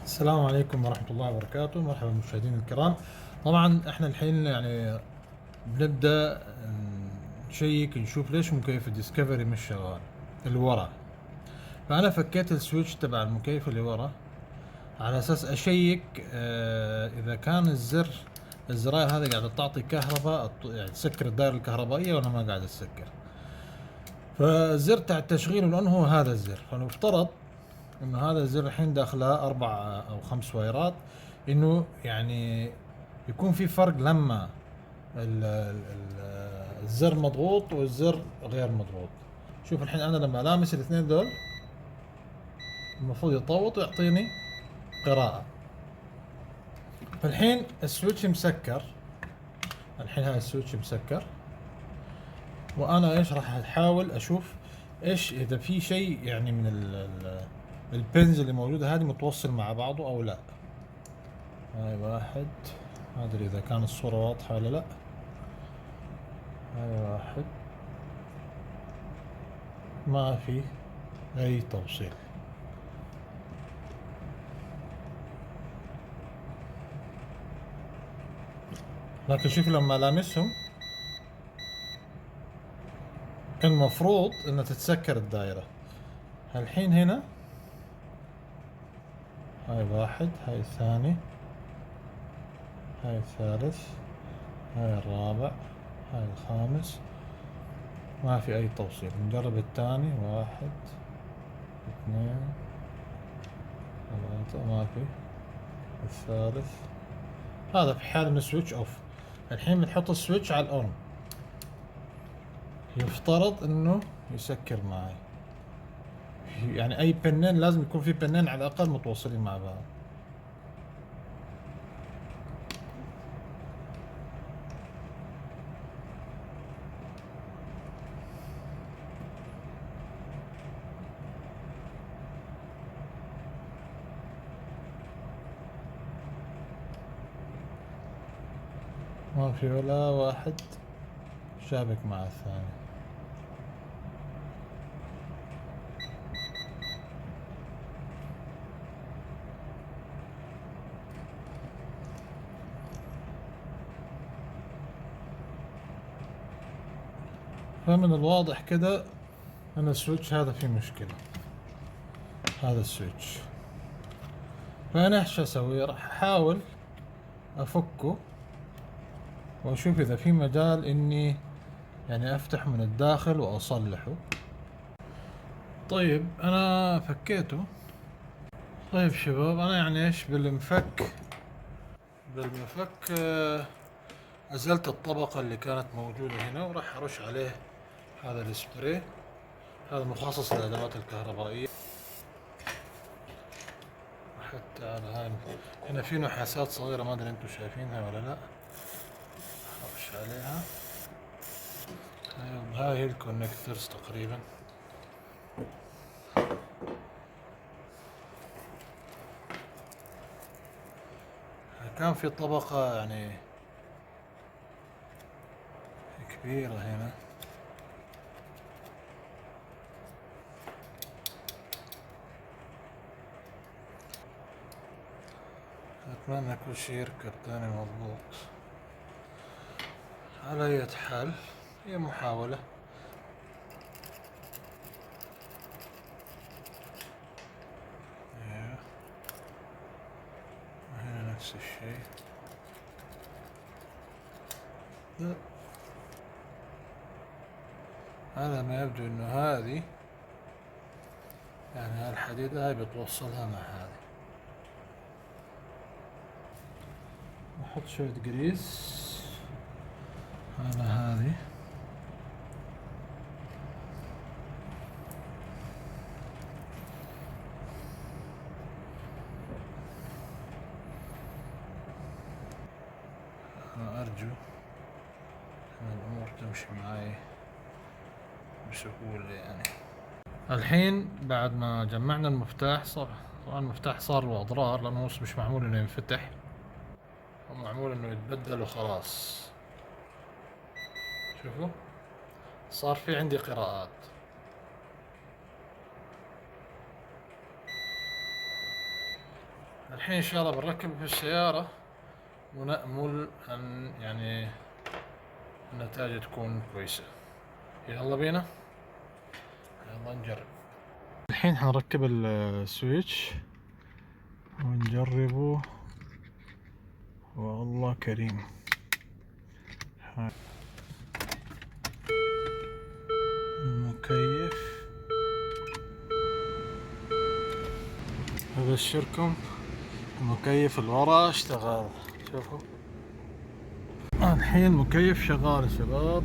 السلام عليكم ورحمة الله وبركاته. مرحبا مشاهدينا الكرام. طبعا احنا الحين يعني بنبدأ نشيك نشوف ليش مكيف الديسكفري مش شغال اللي ورا. فأنا فكيت السويتش تبع المكيف اللي ورا على أساس أشيك إذا كان الزراير هذه قاعدة تعطي كهرباء، يعني تسكر الدائرة الكهربائية ولا ما قاعدة تسكر. فالزر تاع التشغيل لأنه هو هذا الزر، فنفترض انه هذا الزر الحين داخله 4 أو 5 وايرات، انه يعني يكون في فرق لما الزر مضغوط والزر غير مضغوط. شوف الحين انا لما لامس الاثنين دول المفروض يطوط ويعطيني قراءة. فالحين السويتش مسكر، الحين هذا السويتش مسكر، وانا ايش راح احاول اشوف ايش اذا في شيء يعني من البنز اللي موجودة هذه متوصل مع بعضه او لا. هاي واحد، ما ادري اذا كان الصورة واضحة ولا لا. هاي واحد، ما في اي توصيل. لكن شوف لما لامسهم المفروض انها تتسكر الدائرة. الحين هنا هاي واحد، هاي الثاني، هاي الثالث، هاي الرابع، هاي الخامس، ما في اي توصيل. نجرب الثاني، واحد، اثنين، ثلاثة، ما في. الثالث، هذا في حال انه سويتش اوف. الحين بنحط السويتش على الاون، يفترض انه يسكر معي. يعني اي بنين لازم يكون في بنين على الاقل متوصلين مع بعض. ما في ولا واحد شابك مع الثاني. فمن الواضح كده ان السويتش هذا فيه مشكلة، هذا السويتش. فانا ايش اسوي؟ راح احاول افكه واشوف اذا في مجال اني يعني افتح من الداخل واصلحه. طيب انا فكيته. طيب شباب، انا يعني ايش بالمفك ازلت الطبقة اللي كانت موجودة هنا وراح ارش عليه هذا السبراي، هذا مخصص للادوات الكهربائية. حتى على هاي هنا في نحاسات صغيرة، ما ادري انتم شايفينها ولا لا. ارش عليها. هاي هي الكونكترز تقريبا. كان في طبقة يعني كبيرة هنا. اتمنى كل شي يركب تاني مضبوط. على اي حال هي محاولة. ايوه، هنا نفس الشيء. لا، على ما يبدو انه هذه يعني هالحديدة هاي بتوصلها مع هذه. نحط شوية جريس على هذه. أنا أرجو أن الأمور تمشي معي بسهولة. يعني الحين بعد ما جمعنا المفتاح، طبعا المفتاح صار له أضرار لأنه مش معمول إنه ينفتح، هو معمول إنه يتبدل وخلاص. شوفوا، صار في عندي قراءات. الحين ان شاء الله بنركب في السيارة ونأمل ان يعني النتائج تكون كويسة. يلا بينا، يلا نجرب. الحين حنركب السويتش ونجربه، والله كريم. المكيف، أبشركم المكيف الورا اشتغل، شوفوا الحين المكيف شغال يا شباب.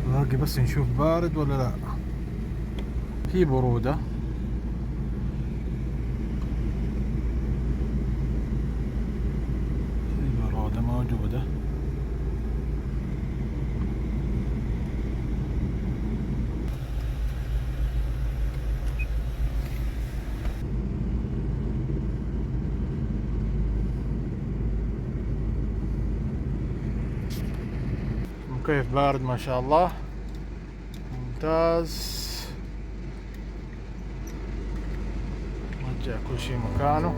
باقي بس نشوف بارد ولا لا. في برودة، في برودة موجودة. المكيف بارد ما شاء الله، ممتاز. رجع كل شيء مكانه.